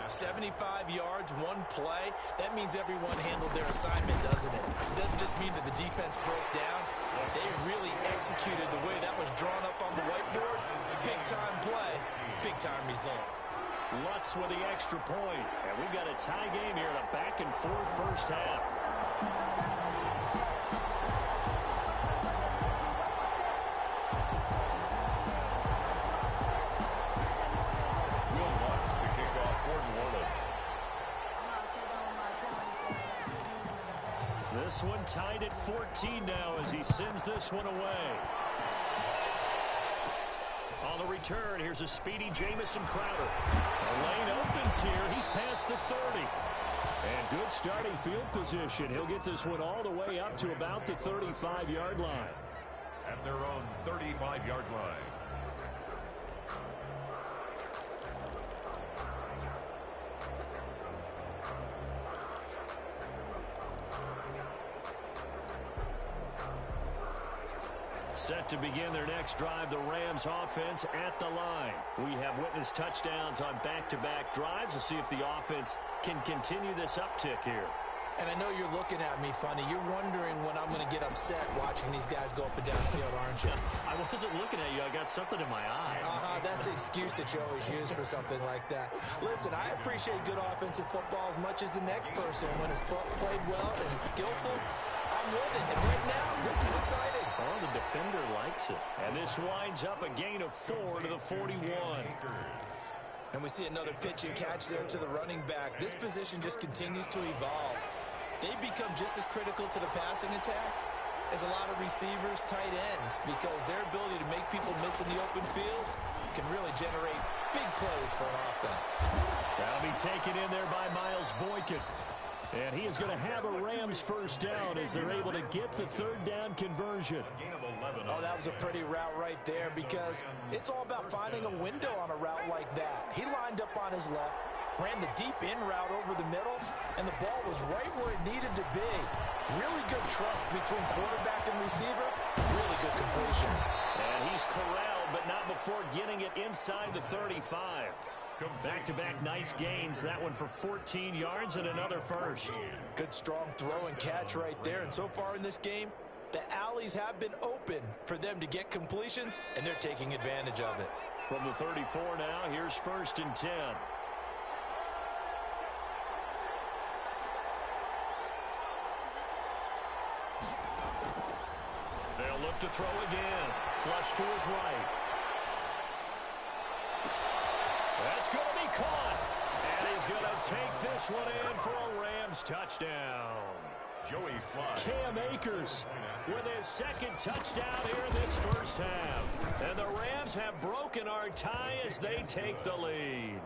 75 yards, one play. That means everyone handled their assignment, doesn't it? It doesn't just mean that the defense broke down. They really executed the way that was drawn up on the whiteboard. Big-time play, big-time result. Lutz with the extra point. And we've got a tie game here in a back-and-forth first half. This one tied at 14 now as he sends this one away. On the return, here's a speedy Jamison Crowder. The lane opens here. He's past the 30. And good starting field position. He'll get this one all the way up to about the 35-yard line. At their own 35-yard line. Set to begin their next drive, the Rams offense at the line. We have witnessed touchdowns on back-to-back drives. We'll see if the offense can continue this uptick here. And I know you're looking at me funny. You're wondering when I'm going to get upset watching these guys go up and down the field, aren't you? I wasn't looking at you. I got something in my eye. That's the excuse that you always use for something like that. Listen, I appreciate good offensive football as much as the next person. When it's played well and is skillful, I'm with it. And right now, this is exciting. Oh, the defender likes it. And this winds up a gain of 4 to the 41. And we see another pitch and catch there to the running back. This position just continues to evolve. They become just as critical to the passing attack as a lot of receivers, tight ends, because their ability to make people miss in the open field can really generate big plays for an offense. That'll be taken in there by Miles Boykin. And he is going to have a Rams first down as they're able to get the third down conversion. Oh, that was a pretty route right there because it's all about finding a window on a route like that. He lined up on his left, ran the deep in route over the middle, and the ball was right where it needed to be. Really good trust between quarterback and receiver. Really good completion. And he's corralled, but not before getting it inside the 35. Back-to-back nice gains. That one for 14 yards and another first. Good strong throw and catch right there. And so far in this game, the alleys have been open for them to get completions, and they're taking advantage of it. From the 34 now, here's 1st and 10. They'll look to throw again. Flush to his right. That's going to be caught. And he's going to take this one in for a Rams touchdown. Joey Slye. Cam Akers with his second touchdown here in this first half. And the Rams have broken our tie as they take the lead.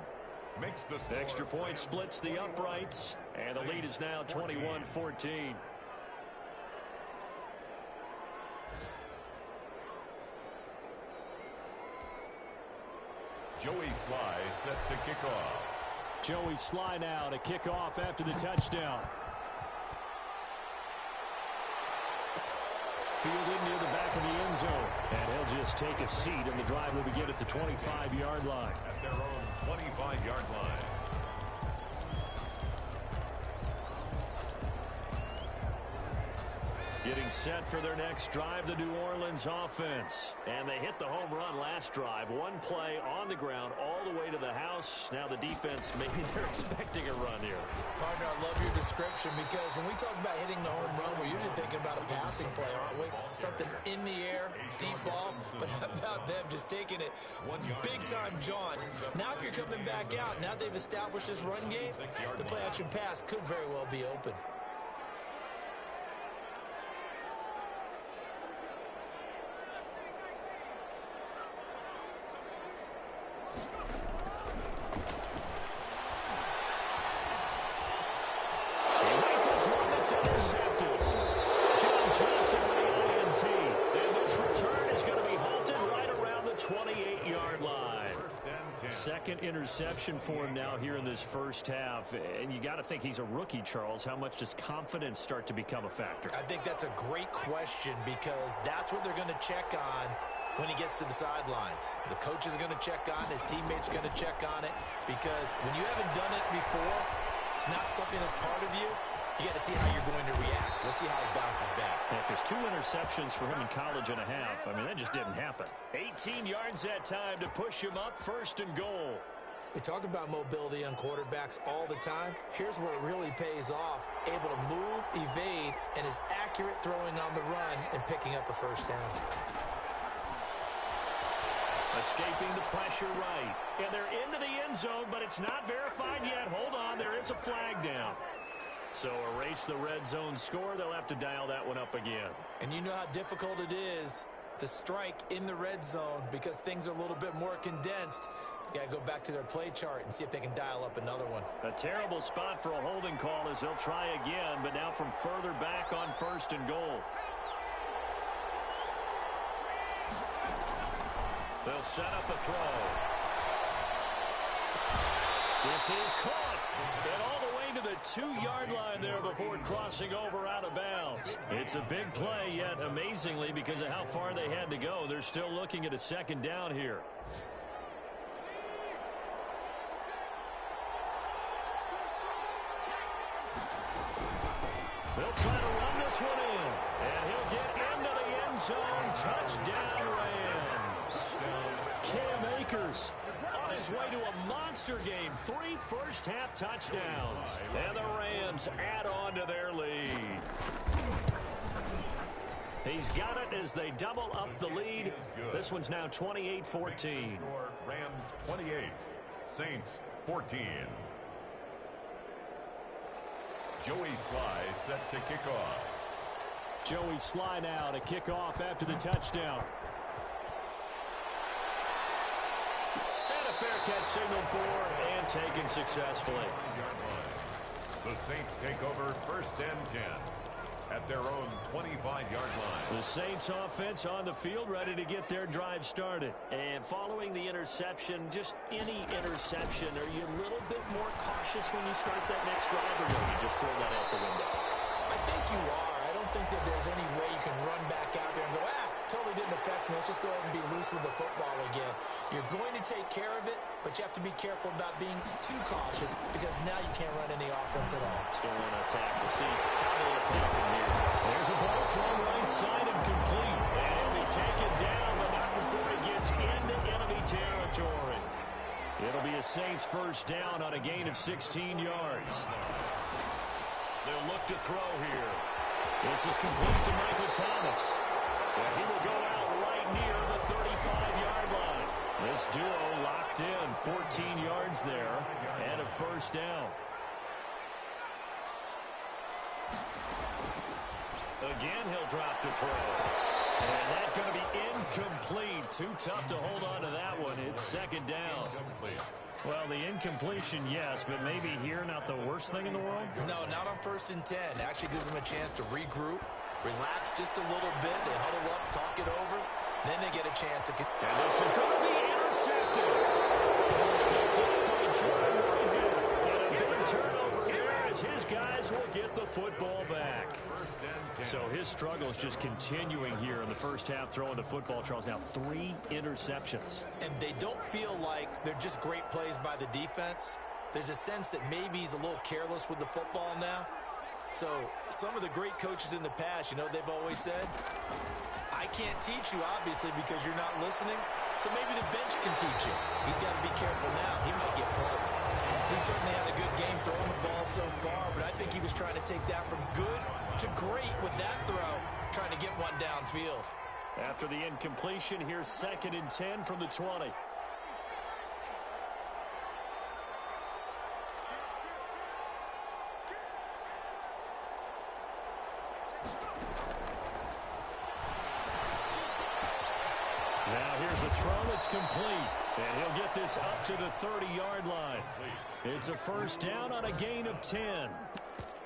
Makes the extra point splits the uprights. And the lead is now 21-14. Joey Slye set to kick off. Joey Slye now to kick off after the touchdown. Fielded near the back of the end zone. And he'll just take a seat, and the drive will begin at the 25-yard line. At their own 25-yard line. Getting set for their next drive, the New Orleans offense. And they hit the home run last drive. One play on the ground all the way to the house. Now the defense, maybe they're expecting a run here. Partner, I love your description because when we talk about hitting the home run, we're usually thinking about a passing play, aren't we? Something in the air, deep ball. But how about them just taking it big-time jaunt? Now if you're coming back out, now they've established this run game, the play-action pass could very well be open. Second interception for him now here in this first half. And you got to think he's a rookie, Charles. How much does confidence start to become a factor? I think that's a great question because that's what they're going to check on when he gets to the sidelines. The coach is going to check on it. His teammates are going to check on it, because when you haven't done it before, it's not something that's part of you. You got to see how you're going to react. Let's see how he bounces back. Yeah, there's 2 interceptions for him in college and a half. I mean, that just didn't happen. 18 yards that time to push him up, 1st and goal. We talk about mobility on quarterbacks all the time. Here's where it really pays off. Able to move, evade, and is accurate throwing on the run and picking up a 1st down. Escaping the pressure right. And they're into the end zone, but it's not verified yet. Hold on, there is a flag down. So erase the red zone score. They'll have to dial that one up again. And you know how difficult it is to strike in the red zone because things are a little bit more condensed. You got to go back to their play chart and see if they can dial up another one. A terrible spot for a holding call as they'll try again, but now from further back on 1st and goal. They'll set up a throw. This is caught. And all the way to the 2-yard line there before crossing over out of bounds. It's a big play, yet amazingly, because of how far they had to go, they're still looking at a 2nd down here. They'll try to run this one in. And he'll get into the end zone. Touchdown, Rams. Cam Akers on his way to a monster game. 3 first-half touchdowns. And the Rams add on to their lead. He's got it as they double up the lead. This one's now 28-14. Rams 28, Saints 14. Joey Sly set to kick off. Joey Sly now to kick off after the touchdown. And a fair catch signaled for and taken successfully. The Saints take over 1st and 10 at their own 25-yard line. The Saints offense on the field ready to get their drive started. And following the interception, just any interception, are you a little bit more cautious when you start that next drive, or will you just throw that out the window? I think you are. I don't think that there's any way you can run back out there and go, totally didn't affect me. Let's just go ahead and be loose with the football again. You're going to take care of it, but you have to be careful about being too cautious because now you can't run any offense at all. Still want to attack. We'll see how they attack from here. There's a ball thrown right side and complete. And he'll be taken down, but not before he gets into enemy territory. It'll be a Saints 1st down on a gain of 16 yards. They'll look to throw here. This is complete to Michael Thomas. And he will go out right near the 35-yard line. This duo locked in, 14 yards there, and a 1st down. Again, he'll drop to throw. And that's going to be incomplete. Too tough to hold on to that one. It's 2nd down. Well, the incompletion, yes, but maybe here not the worst thing in the world? No, not on 1st and 10. Actually gives them a chance to regroup, relax just a little bit. They huddle up, talk it over. Then they get a chance to... And this is going to be intercepted. Picked up by Jordan Whitehead. And a big turnover there as his guys will get the football back. So his struggles just continuing here in the 1st half throwing the football. Charles, now 3 interceptions. And they don't feel like they're just great plays by the defense. There's a sense that maybe he's a little careless with the football now. So some of the great coaches in the past, they've always said, I can't teach you, obviously, because you're not listening. So maybe the bench can teach you. He's got to be careful now. He might get pulled. He certainly had a good game throwing the ball so far, but I think he was trying to take that from good to great with that throw, trying to get one downfield. After the incompletion, here's 2nd and 10 from the 20. Now here's a throw. It's complete. And he'll get this up to the 30-yard line. It's a 1st down on a gain of 10.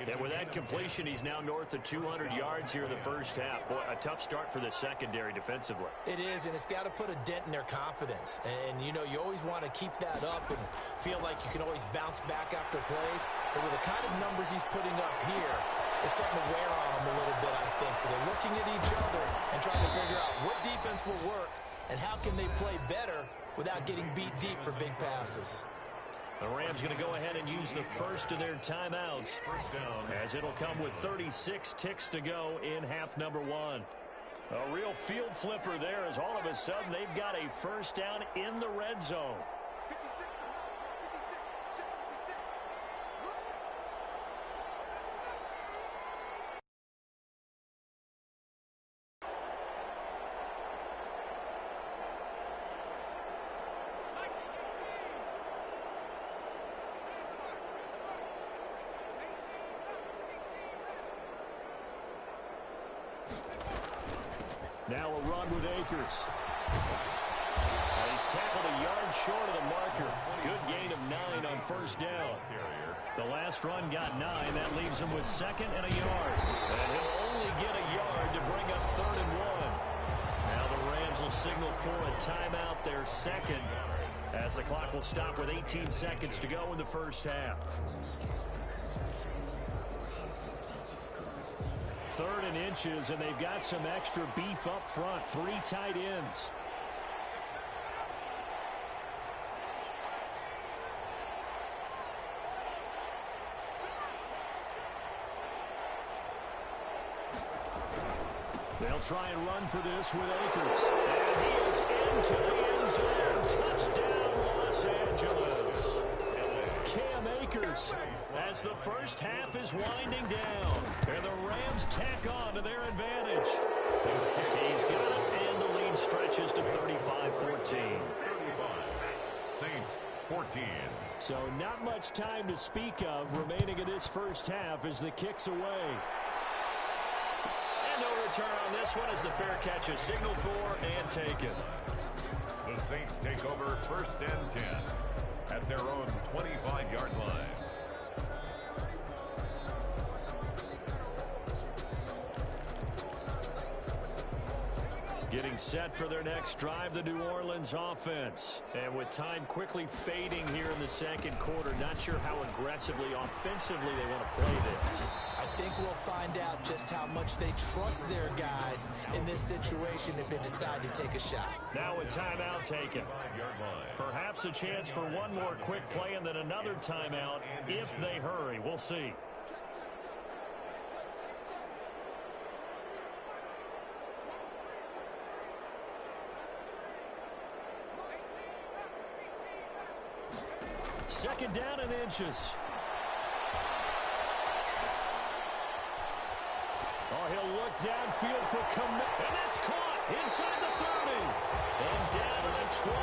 And with that completion, he's now north of 200 yards here in the 1st half. Boy, a tough start for the secondary defensively. It is, and it's got to put a dent in their confidence. And, you always want to keep that up and feel like you can always bounce back after plays. But with the kind of numbers he's putting up here, it's starting to wear on them a little bit, I think. So they're looking at each other and trying to figure out what defense will work and how can they play better without getting beat deep for big passes. The Rams going to go ahead and use the first of their timeouts, as it'll come with 36 ticks to go in half number one. A real field flipper there, as all of a sudden they've got a first down in the red zone. Now a run with Akers. He's tackled a yard short of the marker. Good gain of 9 on first down. The last run got 9. That leaves him with second and a yard. And he'll only get a yard to bring up 3rd and 1. Now the Rams will signal for a timeout, their second, as the clock will stop with 18 seconds to go in the first half. 3rd and inches, and they've got some extra beef up front. 3 tight ends. They'll try and run for this with Akers. And he is into the end zone. Touchdown, Los Angeles. Cam Akers, as the first half is winding down, and the Rams tack on to their advantage. He's got it, and the lead stretches to 35-14. Saints 14. So not much time to speak of remaining in this first half as the kick's away. And no return on this one as the fair catch is signaled for and taken. The Saints take over 1st and 10. At their own 25-yard line. Getting set for their next drive, the New Orleans offense. And with time quickly fading here in the second quarter, not sure how aggressively, offensively they want to play this. I think we'll find out just how much they trust their guys in this situation if they decide to take a shot. Now a timeout taken. Perhaps a chance for one more quick play and then another timeout if they hurry. We'll see. Second down and inches. Oh, he'll look downfield for commit. And that's caught inside the 30. And down to the 20.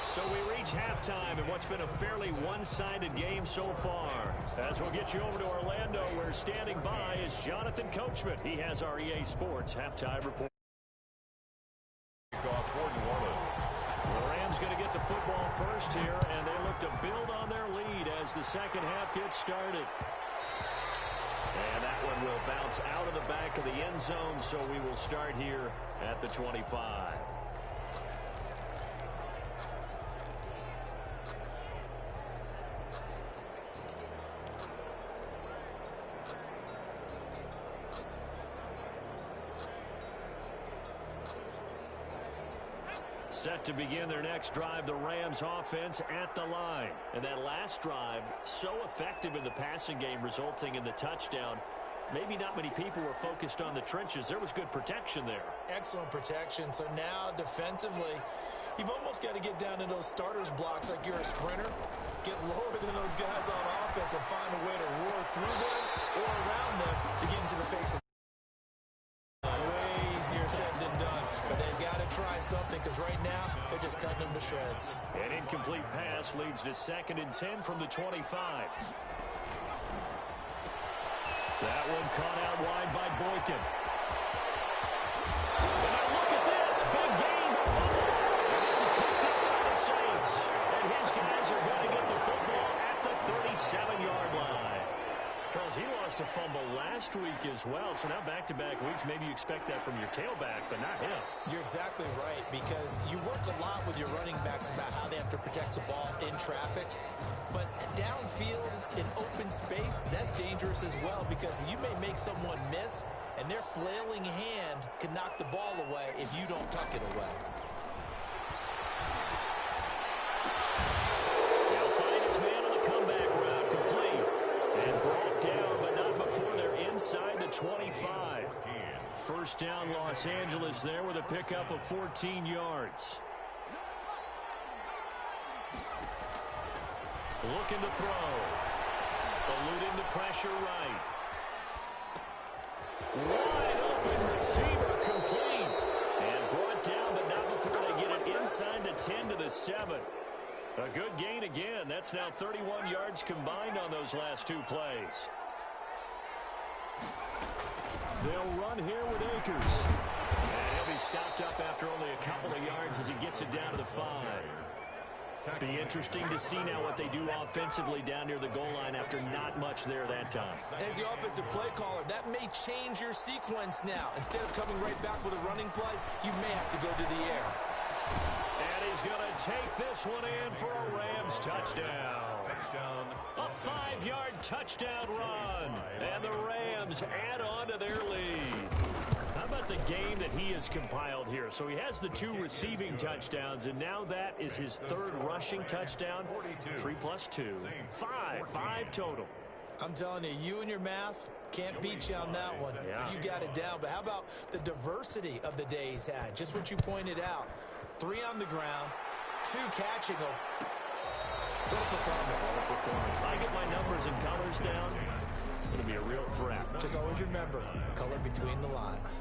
So we reach halftime in what's been a fairly one-sided game so far. As we'll get you over to Orlando, where standing by is Jonathan Coachman. He has our EA Sports halftime report. The Rams going to get the football first here, and they look to build on their lead as the second half gets started. And that one will bounce out of the back of the end zone, so we will start here at the 25. Set to begin their next drive, the Rams offense at the line. And that last drive, so effective in the passing game, resulting in the touchdown. Maybe not many people were focused on the trenches. There was good protection there. Excellent protection. So now defensively, you've almost got to get down to those starters blocks like you're a sprinter. Get lower than those guys on offense and find a way to roar through them or around them to get into the face of way easier said than done. But they've got to try something because right now they're just cutting them to shreds. An incomplete pass leads to 2nd and 10 from the 25. That one caught out wide by Boykin. And now look at this. Big game. And this is picked up by the Saints. And his guys are going to get the football at the 37-yard line. Charles, he lost a fumble last last week as well. So now back-to-back weeks, maybe you expect that from your tailback, but not him. You're exactly right, because you work a lot with your running backs about how they have to protect the ball in traffic. But downfield in open space, that's dangerous as well, because you may make someone miss, and their flailing hand can knock the ball away if you don't tuck it away. They'll find his man on the comeback route, complete. And brought down, but not before they're inside the 25. First down, Los Angeles there with a pickup of 14 yards. Looking to throw. Eluding the pressure right. Wide open receiver, complete. And brought down, but not before they get it inside the 10 to the 7. A good gain again. That's now 31 yards combined on those last two plays. They'll run here with Akers. And he'll be stopped up after only a couple of yards as he gets it down to the 5. Be interesting to see now what they do offensively down near the goal line after not much there that time. As the offensive play caller, that may change your sequence now. Instead of coming right back with a running play, you may have to go to the air. And he's going to take this one in for a Rams touchdown. A 5-yard touchdown run. And the Rams add on to their lead. How about the game that he has compiled here? So he has the 2 receiving touchdowns, and now that is his 3rd rushing touchdown. 3 plus 2. 5 total. I'm telling you, you and your math can't beat you on that one. Yeah. You got it down. But how about the diversity of the day he's had? Just what you pointed out. 3 on the ground, 2 catching them. What a performance. If I get my numbers and colors down, it's going to be a real threat. Just always remember, color between the lines.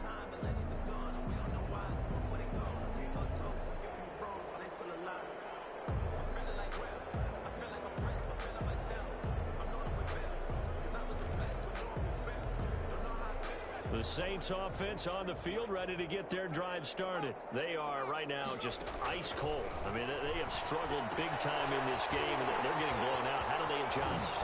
The Saints offense on the field, ready to get their drive started. They are right now just ice cold. I mean, they have struggled big time in this game, and they're getting blown out. How do they adjust?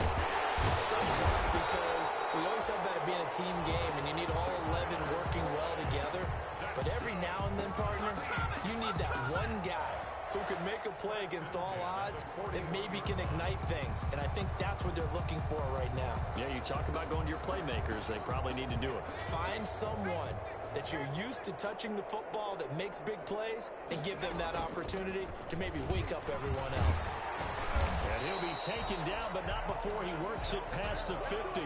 So tough, because we always have that being a team game, and you need all 11 working well together. But every now and then, partner, you need that one guy who can make a play against all odds that maybe can ignite things. And I think that's what they're looking for right now. Yeah, you talk about going to your playmakers. They probably need to do it. Find someone that you're used to touching the football that makes big plays and give them that opportunity to maybe wake up everyone else. And he'll be taken down, but not before he works it past the 50.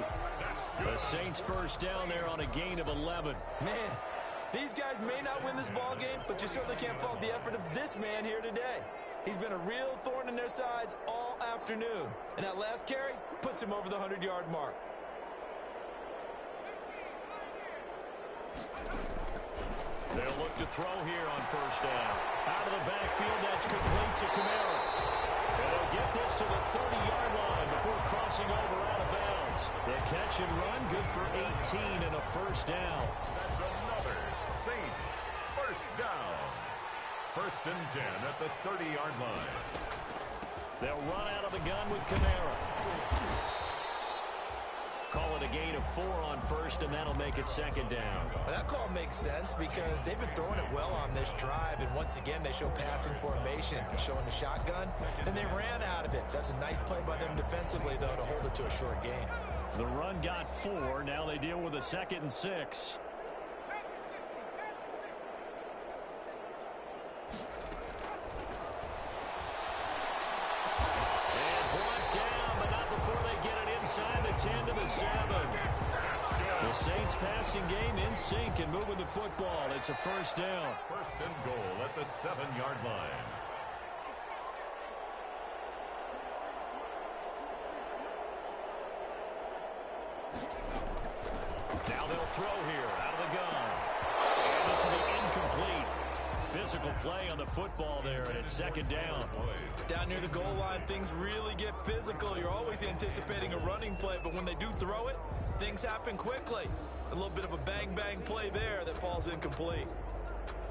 The Saints first down there on a gain of 11. Man, these guys may not win this ball game, but you certainly can't fault the effort of this man here today. He's been a real thorn in their sides all afternoon. And that last carry puts him over the 100-yard mark. They'll look to throw here on first down. Out of the backfield, that's complete to Kamara. And they'll get this to the 30-yard line before crossing over out of bounds. The catch and run, good for 18 and a first down. That's another Saints first down. 1st and 10 at the 30-yard line. They'll run out of the gun with Kamara. Call it a gain of 4 on first, and that'll make it 2nd down. Well, that call makes sense because they've been throwing it well on this drive, and once again they show passing formation, showing the shotgun. Then they ran out of it. That's a nice play by them defensively, though, to hold it to a short gain. The run got 4. Now they deal with a 2nd and 6. Inside the 10 to the 7. The Saints passing game in sync and moving the football. It's a first down. 1st and goal at the 7-yard line. Now they'll throw here out of the gun. And this will be incomplete. Physical play on the football there, and it's 2nd down. Down near the goal line, things really get physical. You're always anticipating a running play, but when they do throw it, things happen quickly. A little bit of a bang-bang play there that falls incomplete.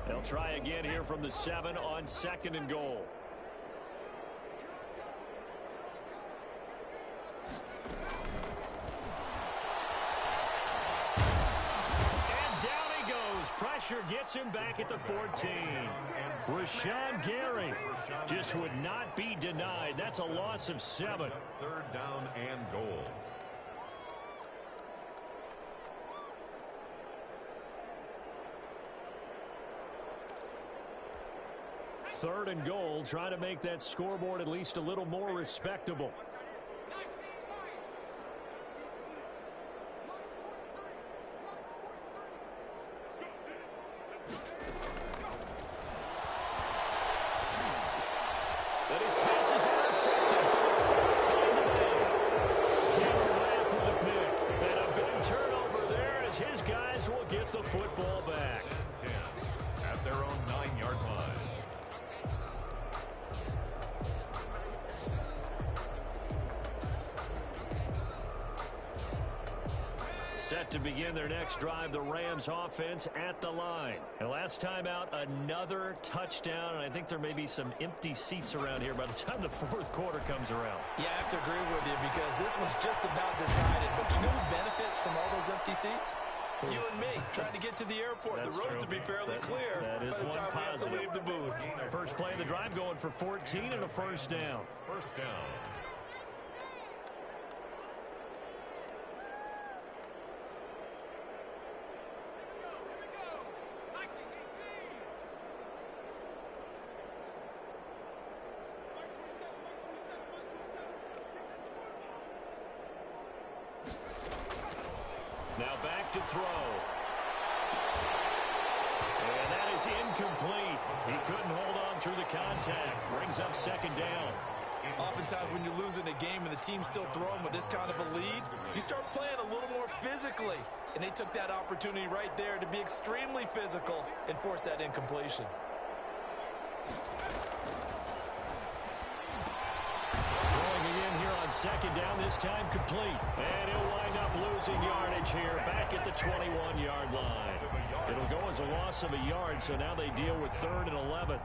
They'll try again here from the 7 on 2nd and goal. pressure gets him back at the 14. Rashawn Gary just would not be denied. That's a loss of 7. Third down and goal. Third and goal, trying to make that scoreboard at least a little more respectable. But his pass is intercepted for the third time today. Taylor Rapp with a pick. And a big turnover there as his guys will get the football back. 10 at their own 9-yard line. Set to begin their next drive, the Rams offense at the line. And last time out, another touchdown, and I think there may be some empty seats around here by the time the fourth quarter comes around. Yeah, I have to agree with you because this one's just about decided. But you know who benefits from all those empty seats? You and me, trying to get to the airport. That's the roads true. will be fairly clear that is by the time we have to leave the booth. First play of the drive going for 14 and a first down. First down. Now back to throw. And that is incomplete. He couldn't hold on through the contact. Brings up second down. Oftentimes when you're losing a game and the team's still throwing with this kind of a lead, you start playing a little more physically. And they took that opportunity right there to be extremely physical and force that incompletion. Throwing again here on second down, this time complete. And he'll wind up losing yardage here back at the 21-yard line. It'll go as a loss of a yard, so now they deal with 3rd and 11.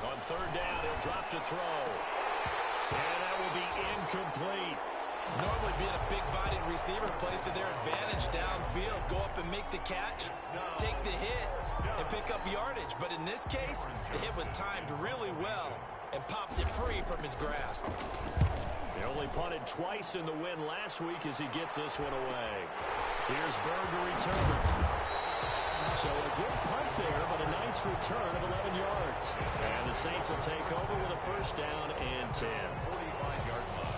On 3rd down, he'll drop to throw. And that will be incomplete. Normally being a big-bodied receiver plays to their advantage downfield. Go up and make the catch, take the hit, and pick up yardage. But in this case, the hit was timed really well and popped it free from his grasp. He only punted twice in the win last week as he gets this one away. Here's Bird to return. So a good punt there, but a nice return of 11 yards. And the Saints will take over with a first down and 10. 45-yard line.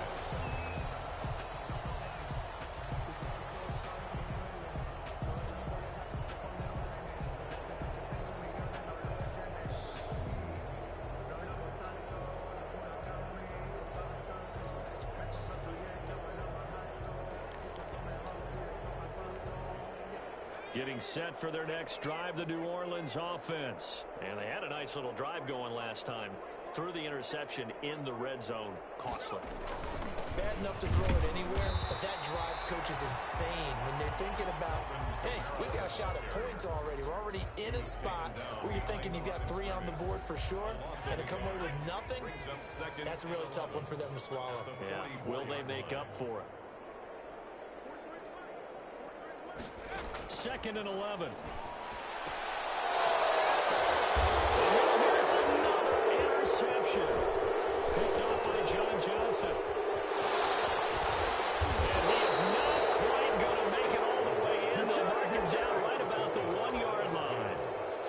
Getting set for their next drive, the New Orleans offense. And they had a nice little drive going last time. Threw the interception in the red zone. Costly. Bad enough to throw it anywhere, but that drives coaches insane when they're thinking about, hey, we got a shot at points already. We're already in a spot where you're thinking you got 3 on the board for sure, and to come away with nothing, that's a really tough one for them to swallow. Yeah, will they make up for it? 2nd and 11. And here's another interception. Picked up by John Johnson. And he is not quite going to make it all the way in. They'll mark him down right about the 1-yard line.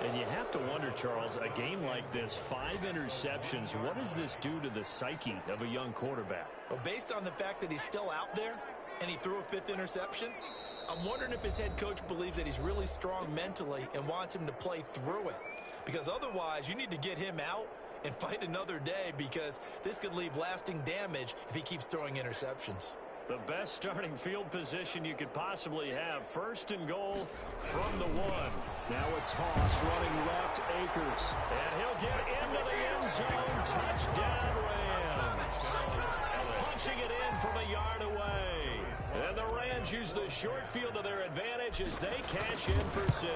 And you have to wonder, Charles, a game like this, 5 interceptions, what does this do to the psyche of a young quarterback? Well, based on the fact that he's still out there and he threw a 5th interception, I'm wondering if his head coach believes that he's really strong mentally and wants him to play through it. Because otherwise, you need to get him out and fight another day, because this could leave lasting damage if he keeps throwing interceptions. The best starting field position you could possibly have. 1st and goal from the 1. Now a toss running left, Akers. And he'll get into the end zone. Touchdown, Rams. Punching it in from a yard away. And the Rams use the short field to their advantage as they cash in for 6.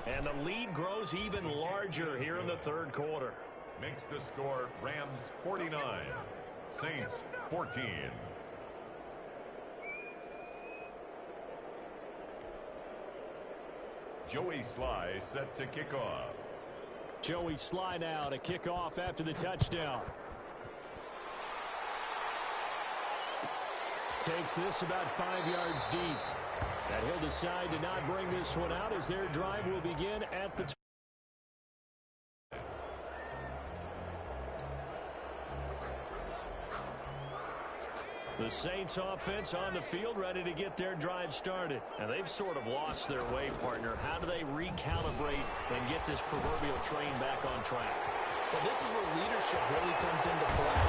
And the lead grows even larger here in the third quarter. Makes the score Rams 49, Saints 14. Joey Sly set to kick off. Joey Sly now to kick off after the touchdown. Takes this about 5 yards deep. And he'll decide to not bring this one out as their drive will begin at the The Saints offense on the field ready to get their drive started. And they've sort of lost their way, partner. How do they recalibrate and get this proverbial train back on track? Well, this is where leadership really comes into play.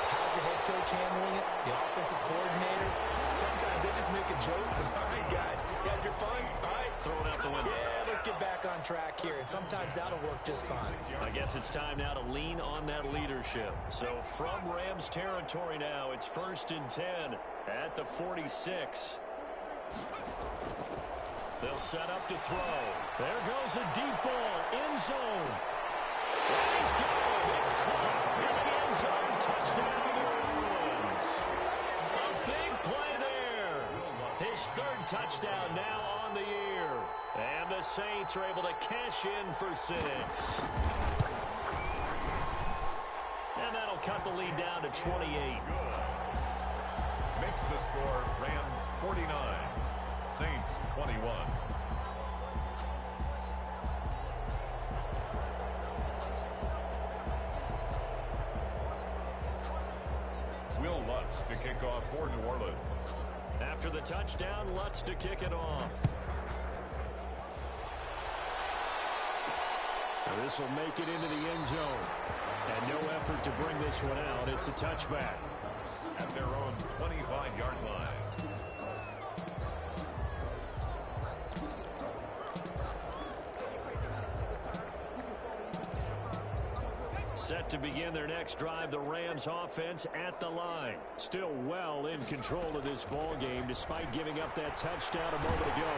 How's the head coach handling it? The offensive coordinator? Sometimes they just make a joke. All right, guys, you had your fun? All right. Throw it out the window. Yeah, let's get back on track here. And sometimes that'll work just fine. I guess it's time now to lean on that leadership. So from Rams territory now, it's 1st and 10 at the 46. They'll set up to throw. There goes a deep ball. End zone. And he's gone. It's caught in the end zone. Touchdown, New Orleans. A big play there. His 3rd touchdown now on the year. And the Saints are able to cash in for 6. And that'll cut the lead down to 28. Makes the score Rams 49, Saints 21. Will Lutz to kick off for New Orleans. After the touchdown, Lutz to kick it off. Now this will make it into the end zone. And no effort to bring this one out. It's a touchback. At their own 25-yard line. Set to begin their next drive, the Rams offense at the line. Still well in control of this ball game despite giving up that touchdown a moment ago.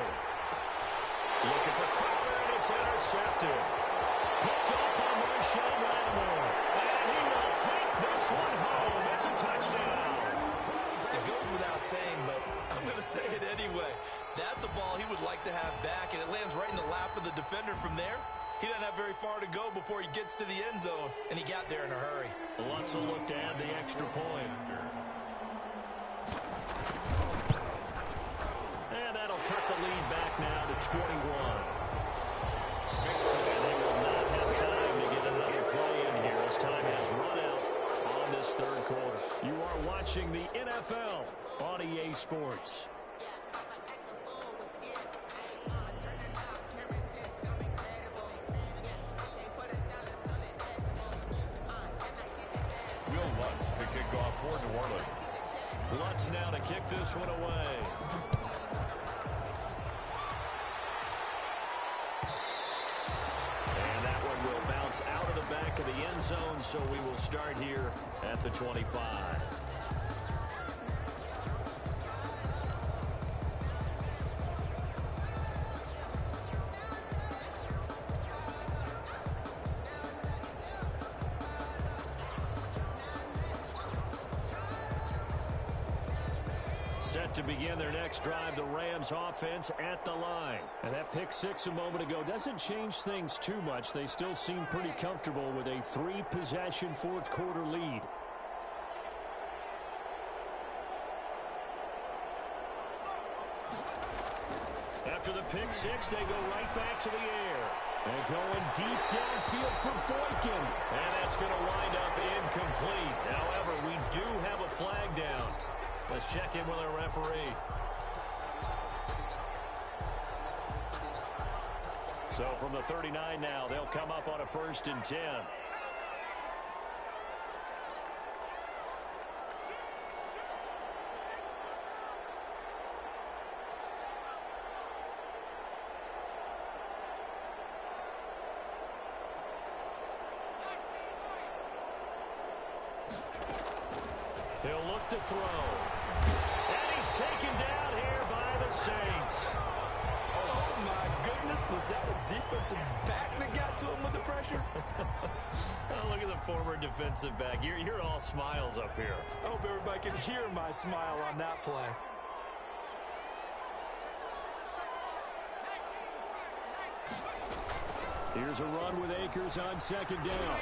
Looking for Crowder, and it's intercepted. Picked up by Marshawn Lattimore. And he will take this one home. It's a touchdown. It goes without saying, but I'm going to say it anyway. That's a ball he would like to have back, and it lands right in the lap of the defender from there. He doesn't have very far to go before he gets to the end zone, and he got there in a hurry. Lutz will look to add the extra point. And that'll cut the lead back now to 21. And they will not have time to get another play in here as time has run out on this third quarter. You are watching the NFL on EA Sports. For New Orleans. Lutz now to kick this one away. And that one will bounce out of the back of the end zone, so we will start here at the 25. Set to begin their next drive, the Rams offense at the line. And that pick 6 a moment ago doesn't change things too much. They still seem pretty comfortable with a 3-possession fourth quarter lead. After the pick 6, they go right back to the air. And going deep downfield for Boykin. And that's going to wind up incomplete. However, we do have a flag down. Let's check in with our referee. So from the 39 now, they'll come up on a 1st and 10. He'll look to throw. And he's taken down here by the Saints. Oh, my goodness. Was that a defensive back that got to him with the pressure? Oh, look at the former defensive back. You're all smiles up here. I hope everybody can hear my smile on that play. Here's a run with Akers on second down.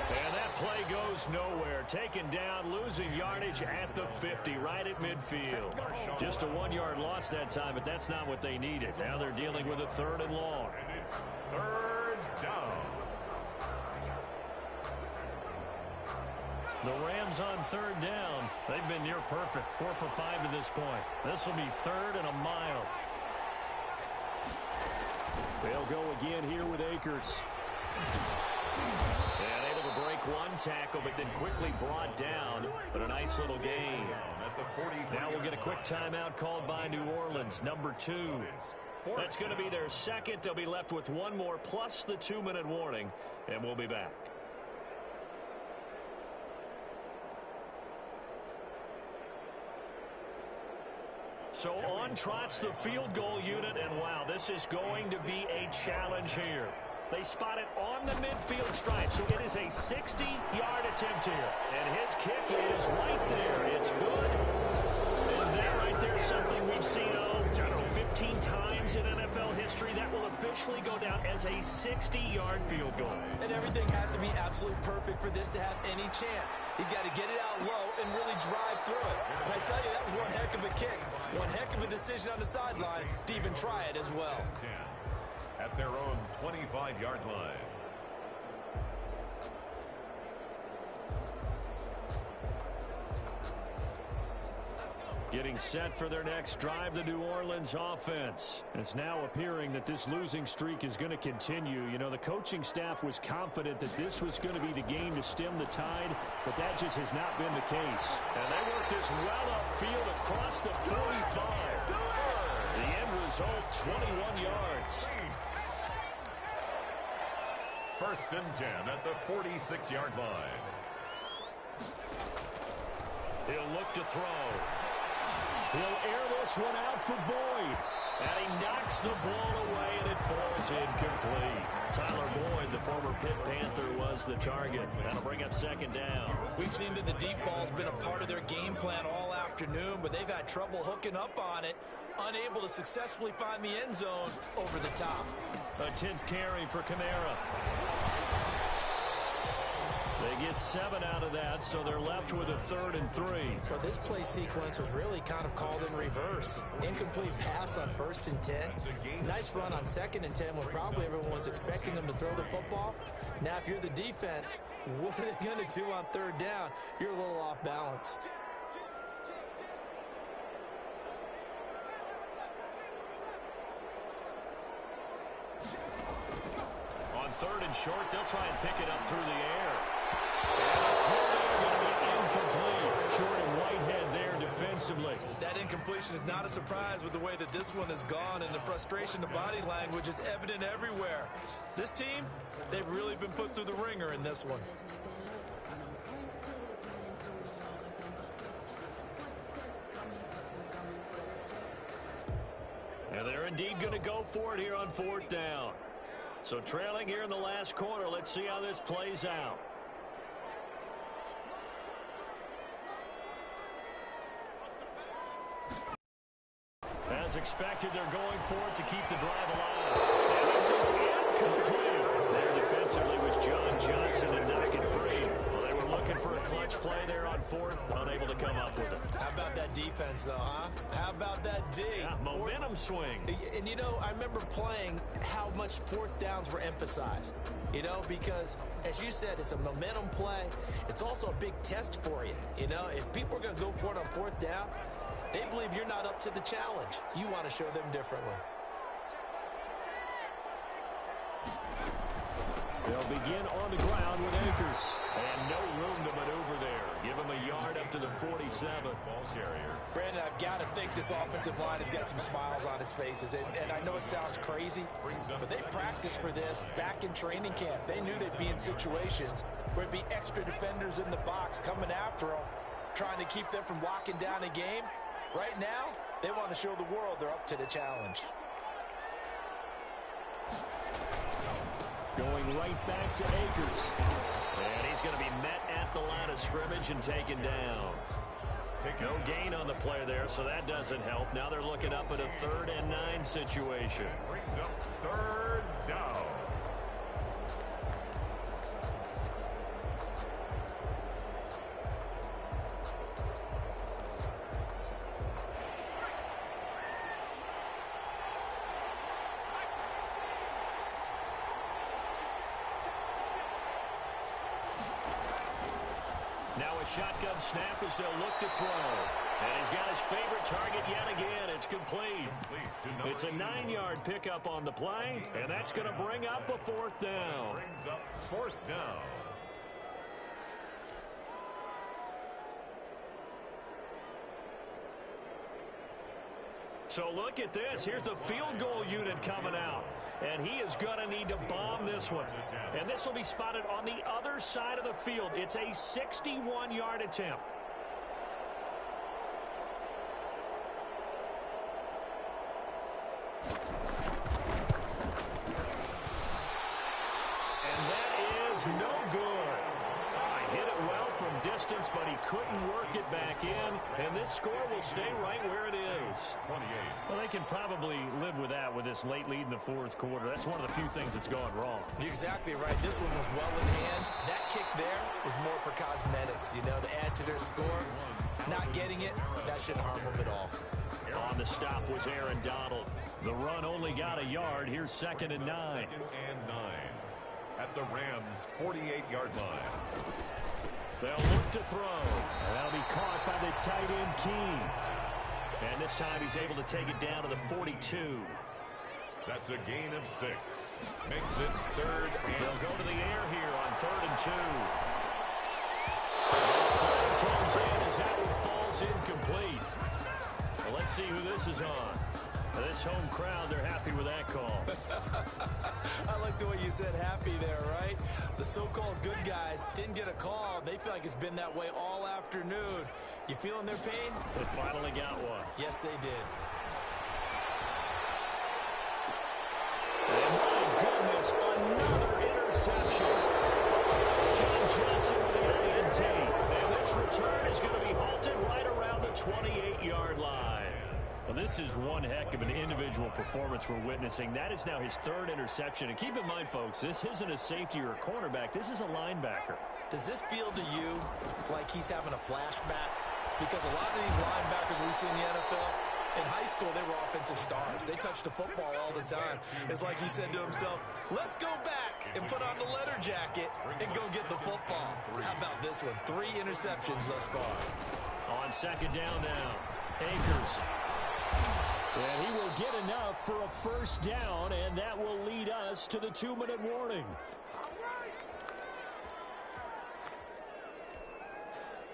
And that play goes nowhere. Taken down, losing yardage at the 50, right at midfield. Just a 1-yard loss that time, but that's not what they needed. Now they're dealing with a 3rd and long. And it's 3rd down. The Rams on 3rd down. They've been near perfect. 4 for 5 to this point. This will be 3rd and a mile. They'll go again here with Akers. And able to break one tackle, but then quickly brought down. But a nice little gain. Now we'll get a quick timeout called by New Orleans, number 2. That's going to be their second. They'll be left with one more, plus the 2-minute warning, and we'll be back. So on trots the field goal unit, and wow, this is going to be a challenge here. They spot it on the midfield stripe, so it is a 60-yard attempt here. And his kick is right there. It's good. And that right there is something we've seen, 15 times in NFL history. That will officially go down as a 60-yard field goal. And everything has to be absolutely perfect for this to have any chance. He's got to get it out low and really drive through it. And I tell you, that was one heck of a kick. One heck of a decision on the sideline to even try it as well. At their own 25-yard line. Getting set for their next drive, the New Orleans offense. It's now appearing that this losing streak is going to continue. You know, the coaching staff was confident that this was going to be the game to stem the tide, but that just has not been the case. And they work this well upfield across the 45. The end result, 21 yards. 1st and 10 at the 46-yard line. He'll look to throw. He'll air this one out for Boyd. And he knocks the ball away, and it falls incomplete. Tyler Boyd, the former Pitt Panther, was the target. That'll bring up 2nd down. We've seen that the deep ball's been a part of their game plan all afternoon, but they've had trouble hooking up on it, unable to successfully find the end zone over the top. A 10th carry for Kamara. They get 7 out of that, so they're left with a 3rd and 3. But this play sequence was really kind of called in reverse. Incomplete pass on 1st and 10. Nice run on 2nd and 10 when probably everyone was expecting them to throw the football. Now, if you're the defense, what are they going to do on 3rd down? You're a little off balance. On 3rd and short, they'll try and pick it up through the air. And the throw there going to be incomplete. Jordan Whitehead there defensively. That incompletion is not a surprise with the way that this one has gone, and the frustration, the body language is evident everywhere. This team, they've really been put through the ringer in this one. And they're indeed going to go for it here on 4th down. So trailing here in the last quarter, let's see how this plays out. As expected, they're going for it to keep the drive alive. And this is incomplete. There defensively was John Johnson to knock it free. Well, they were looking for a clutch play there on 4th, unable to come up with it. How about that defense, though, huh? How about that D? Yeah, momentum swing. And, you know, I remember playing how much 4th downs were emphasized. You know, because, as you said, it's a momentum play. It's also a big test for you. You know, if people are going to go for it on 4th down, they believe you're not up to the challenge. You want to show them differently. They'll begin on the ground with Akers. And no room to maneuver there. Give him a yard up to the 47. Ball carrier. Brandon, I've got to think this offensive line has got some smiles on its faces. And I know it sounds crazy, but they practiced for this back in training camp. They knew they'd be in situations where it'd be extra defenders in the box coming after them, trying to keep them from locking down a game. Right now, they want to show the world they're up to the challenge. Going right back to Akers. And he's going to be met at the line of scrimmage and taken down. No gain on the play there, so that doesn't help. Now they're looking up at a 3rd and 9 situation. Brings up 3rd down. Now a shotgun snap as they'll look to throw. And he's got his favorite target yet again. It's complete. It's a 9-yard pickup on the play, and that's going to bring up a 4th down. Brings up 4th down. So look at this. Here's the field goal unit coming out. And he is going to need to bomb this one. And this will be spotted on the other side of the field. It's a 61-yard attempt. And that is no good. Hit it well from distance, but he couldn't work it back in. And this score will stay right where it is. 28. Well, they can probably live with that with this late lead in the 4th quarter. That's one of the few things that's gone wrong. You're exactly right. This one was well in hand. That kick there was more for cosmetics, you know, to add to their score. Not getting it, that shouldn't harm them at all. On the stop was Aaron Donald. The run only got a yard. Here's 2nd and 9. 2nd and 9 at the Rams' 48-yard line. They'll look to throw. And that'll be caught by the tight end, King. And this time he's able to take it down to the 42. That's a gain of 6. Makes it 3rd and... They'll go to the air here on 3rd and 2. Flag comes in as that one falls incomplete. Well, let's see who this is on. This home crowd, they're happy with that call. I like the way you said happy there, right? The so-called good guys didn't get a call. They feel like it's been that way all afternoon. You feeling their pain? They finally got one. Yes, they did. And my goodness, another interception. John Johnson with the INT. And this return is going to be halted right around the 28-yard line. Well, this is one heck of an individual performance we're witnessing. That is now his 3rd interception. And keep in mind, folks, this isn't a safety or a cornerback. This is a linebacker. Does this feel to you like he's having a flashback? Because a lot of these linebackers we see in the NFL, in high school, they were offensive stars. They touched the football all the time. It's like he said to himself, let's go back and put on the letter jacket and go get the football. How about this one? 3 interceptions thus far. On 2nd down now, Akers. And he will get enough for a 1st down, and that will lead us to the 2-minute warning.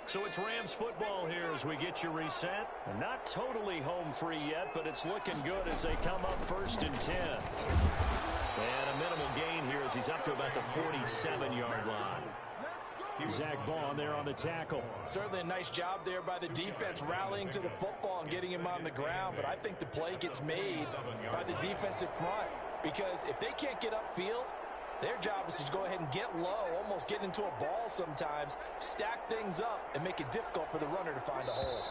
So it's Rams football here as we get you reset. Not totally home free yet, but it's looking good as they come up 1st and 10. And a minimal gain here as he's up to about the 47-yard line. Zach Bond there on the tackle. Certainly a nice job there by the defense rallying to the football and getting him on the ground, but I think the play gets made by the defensive front because if they can't get upfield, their job is to go ahead and get low, almost get into a ball sometimes, stack things up, and make it difficult for the runner to find a hole.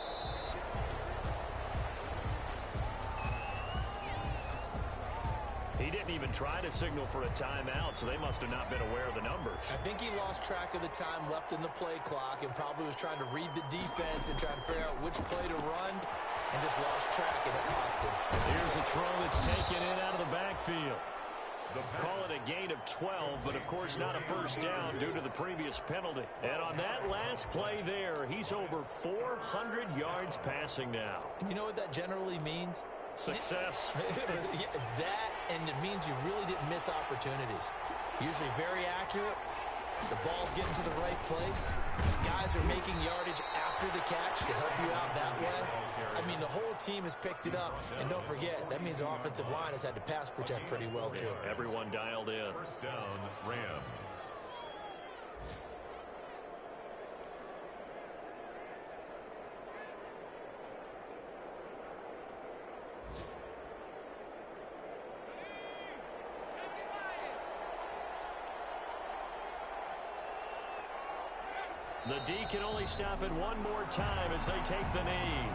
He didn't even try to signal for a timeout, so they must have not been aware of the numbers. I think he lost track of the time left in the play clock and probably was trying to read the defense and trying to figure out which play to run and just lost track, and it cost him. Here's a throw that's taken in out of the backfield. Call it a gain of 12, but of course not a 1st down due to the previous penalty. And on that last play there, he's over 400 yards passing now. You know what that generally means? Success. That, and it means you really didn't miss opportunities. Usually very accurate. The ball's getting to the right place. Guys are making yardage after the catch to help you out that way. I mean, the whole team has picked it up. And don't forget, that means the offensive line has had to pass protect pretty well, too. Everyone dialed in. 1st down, Rams. The D can only stop it one more time as they take the knee.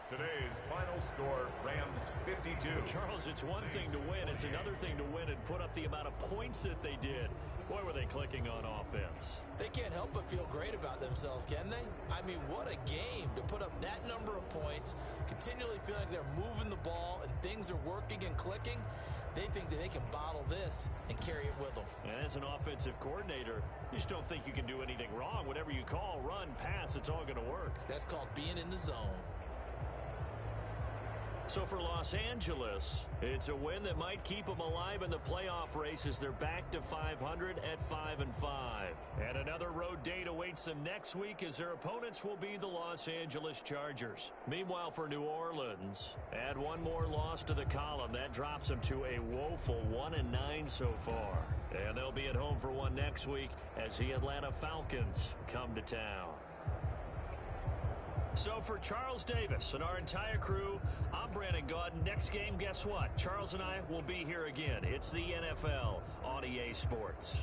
Today's final score, Rams 52. Charles, it's one thing to win. It's another thing to win and put up the amount of points that they did. Boy, were they clicking on offense. They can't help but feel great about themselves, can they? I mean, what a game to put up that number of points, continually feel like they're moving the ball and things are working and clicking. They think that they can bottle this and carry it with them. And as an offensive coordinator, you just don't think you can do anything wrong. Whatever you call, run, pass, it's all going to work. That's called being in the zone. So for Los Angeles, it's a win that might keep them alive in the playoff race as they're back to 500 at 5-5. And another road date awaits them next week as their opponents will be the Los Angeles Chargers. Meanwhile, for New Orleans, add one more loss to the column. That drops them to a woeful 1-9 so far. And they'll be at home for one next week as the Atlanta Falcons come to town. So for Charles Davis and our entire crew, I'm Brandon Gaudin. Next game, guess what? Charles and I will be here again. It's the NFL on EA Sports.